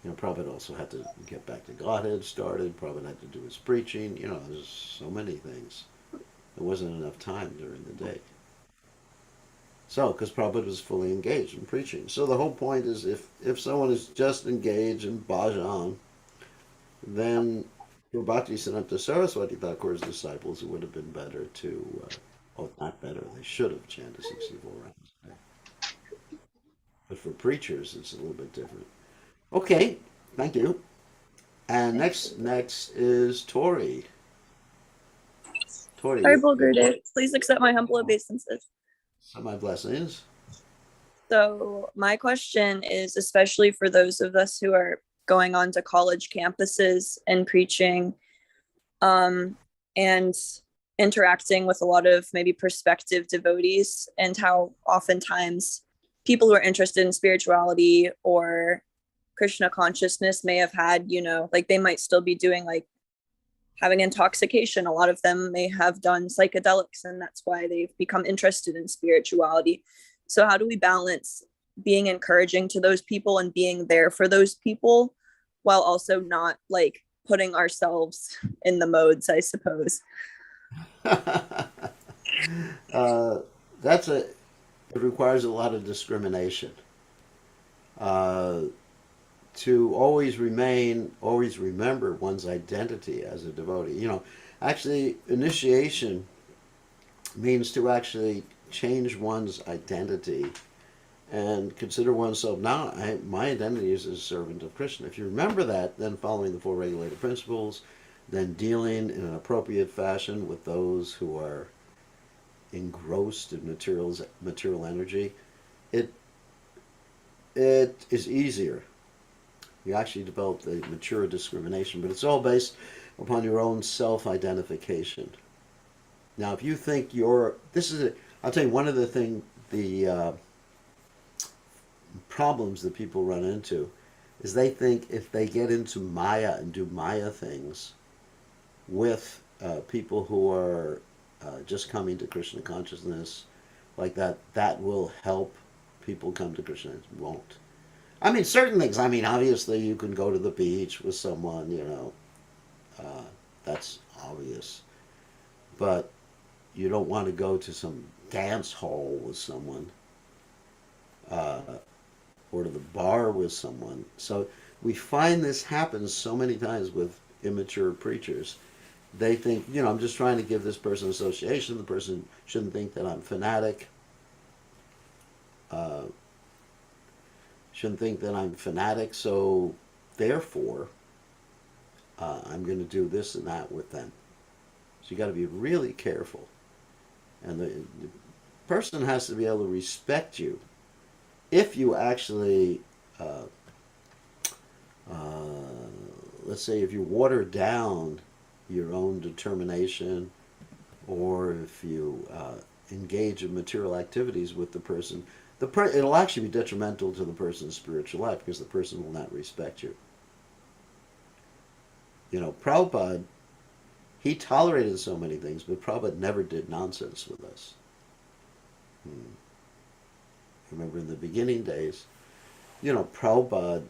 Prabhupada also had to get back to Godhead started. Prabhupada had to do his preaching. There's so many things. There wasn't enough time during the day. So, because Prabhupada was fully engaged in preaching. So the whole point is if someone is just engaged in bhajan, then for Bhaktisiddhanta Saraswati Thakur's disciples, it would have been better to, not better, they should have chanted 64 rounds. But for preachers, it's a little bit different. Okay, thank you. And next is Tori. Tori, Horrible Gurudev, please accept my humble obeisances. so my blessings. So my question is especially for those of us who are going on to college campuses and preaching and interacting with a lot of maybe prospective devotees, and how oftentimes people who are interested in spirituality or Krishna consciousness may have had, like they might still be doing like having intoxication. A lot of them may have done psychedelics, and that's why they've become interested in spirituality. So how do we balance being encouraging to those people and being there for those people while also not like putting ourselves in the modes, I suppose? It requires a lot of discrimination. To always remember one's identity as a devotee. Actually, initiation means to actually change one's identity and consider oneself now, my identity is as a servant of Krishna. If you remember that, then following the four regulated principles, then dealing in an appropriate fashion with those who are engrossed in material energy, it is easier. You actually develop the mature discrimination, but it's all based upon your own self-identification. Now, if you think I'll tell you one of the problems that people run into is they think if they get into Maya and do Maya things with people who are just coming to Krishna consciousness like that, that will help people come to Krishna. It won't. I mean, certain things. I mean, obviously, you can go to the beach with someone, that's obvious. But you don't want to go to some dance hall with someone or to the bar with someone. So we find this happens so many times with immature preachers. They think, I'm just trying to give this person association. The person shouldn't think that I'm fanatic. So therefore, I'm going to do this and that with them. So you got to be really careful. And the person has to be able to respect you if you actually, let's say, if you water down your own determination, or if you engage in material activities with the person, it'll actually be detrimental to the person's spiritual life because the person will not respect you. Prabhupada, he tolerated so many things, but Prabhupada never did nonsense with us. Remember in the beginning days, Prabhupada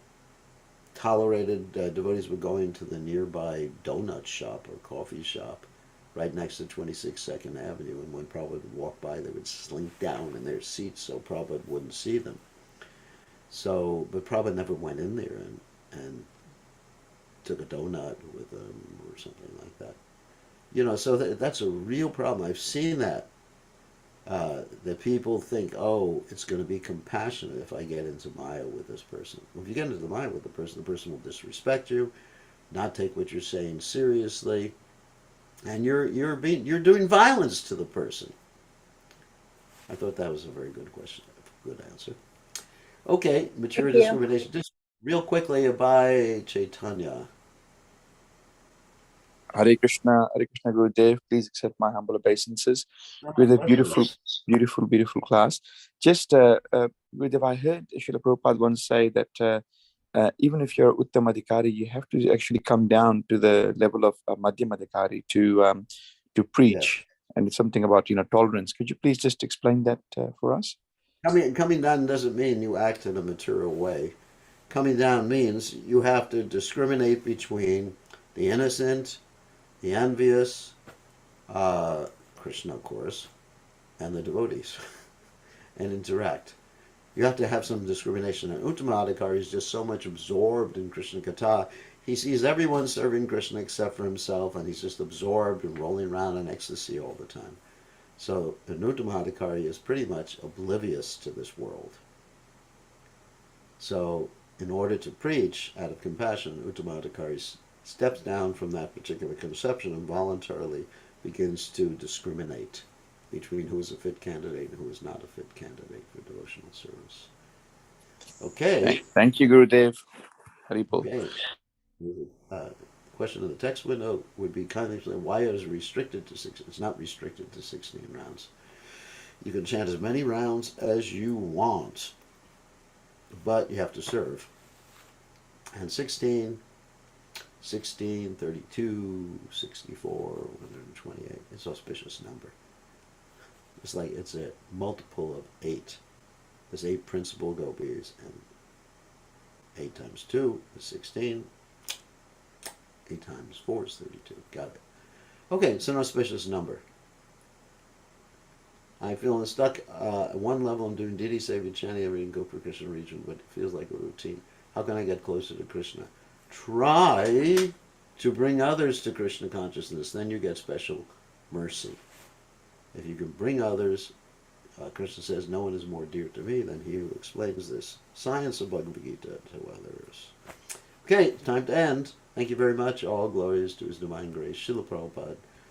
tolerated devotees would go into the nearby donut shop or coffee shop right next to 26 Second Avenue, and when Prabhupada would walk by, they would slink down in their seats so Prabhupada wouldn't see them. So, but Prabhupada never went in there and took a donut with them or something like that. So that's a real problem. I've seen that. That people think, oh, it's going to be compassionate if I get into Maya with this person. Well, if you get into Maya with the person will disrespect you, not take what you're saying seriously, and you're doing violence to the person. I thought that was a very good question, a good answer. Okay, mature Thank you. discrimination. Just real quickly by Chaitanya. Hare Krishna, Gurudev. Please accept my humble obeisances. With a beautiful class. Just, Gurudev, I heard Srila Prabhupada once say that even if you're Uttamadhikari, you have to actually come down to the level of Madhyamadhikari to preach. Yes. And it's something about, tolerance. Could you please just explain that for us? Coming down doesn't mean you act in a material way. Coming down means you have to discriminate between the innocent, the envious, Krishna, of course, and the devotees, and interact. You have to have some discrimination. And Uttamadhikari is just so much absorbed in Krishna Katha. He sees everyone serving Krishna except for himself, and he's just absorbed and rolling around in ecstasy all the time. So an Uttamadhikari is pretty much oblivious to this world. So in order to preach out of compassion, Uttamadhikari steps down from that particular conception and voluntarily begins to discriminate between who is a fit candidate and who is not a fit candidate for devotional service. Okay. Thank you, Gurudev. Haribol. Okay. Question in the text window would be kindly explain why it is restricted to 6. It's not restricted to 16 rounds. You can chant as many rounds as you want, but you have to serve. And 16, 32, 64, 128. It's an auspicious number. It's a multiple of 8. There's 8 principal gopis, and 8 times 2 is 16. 8 times 4 is 32. Got it. Okay, it's an auspicious number. I'm feeling stuck at one level. I'm doing Didi Savior chanting every in Gopur Krishna region, but it feels like a routine. How can I get closer to Krishna? Try to bring others to Krishna consciousness. Then you get special mercy. If you can bring others, Krishna says, no one is more dear to me than he who explains this science of Bhagavad Gita to others. Okay, time to end. Thank you very much. All glories to His Divine Grace, Srila Prabhupada.